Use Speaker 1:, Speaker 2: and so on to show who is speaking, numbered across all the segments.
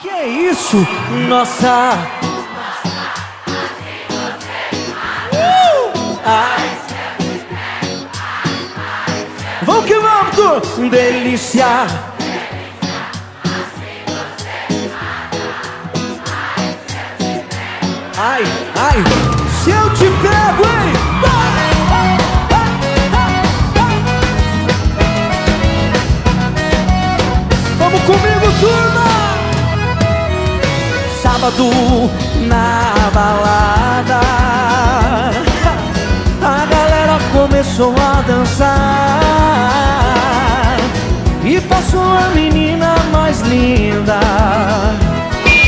Speaker 1: Que é isso? Nossa! Vamos que vamos, tu! Delícia! Ai, ai! Se eu te pego, hein? Vamos comigo, turma! Sábado na balada, a galera começou a dançar e passou a menina mais linda.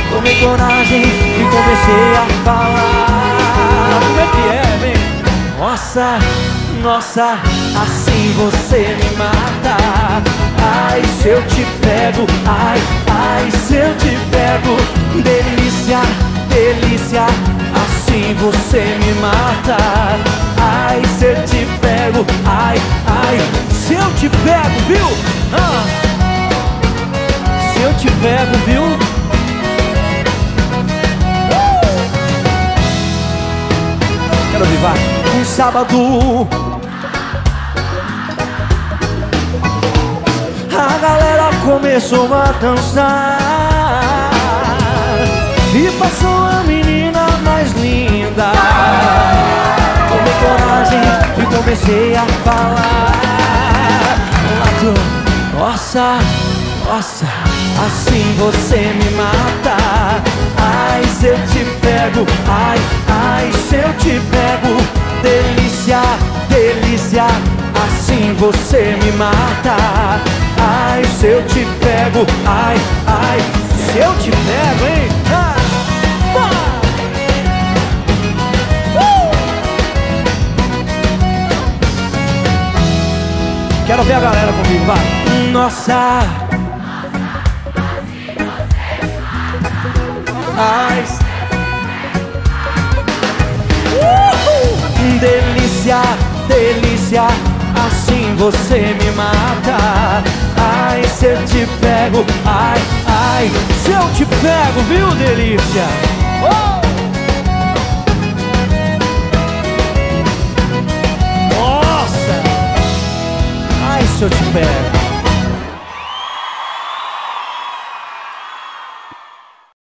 Speaker 1: Tomei coragem e comecei a falar. Como é que é, vem? Nossa, nossa, assim você me mata. Ai, se eu te pego, ai, ai, se eu te pego. Delícia, delícia, assim você me mata. Ai, se eu te pego, ai, ai, se eu te pego, viu? Se eu te pego, viu? Quero vivar um sábado. A galera começou a dançar e passou a menina mais linda. Tomei coragem e comecei a falar. Nossa, nossa, assim você me mata. Ai, se eu te pego, ai, ai, se eu te pego. Delícia, delícia, assim você me mata. Ai, se eu te pego, ai, ai, se eu te pego, hein? Quero ver a galera comigo, vai. Nossa. Ai. Delícia, delícia, assim você me mata. Ai, se eu te pego, ai, ai, se eu te pego, viu, delícia? Nossa! Ai, se eu te pego.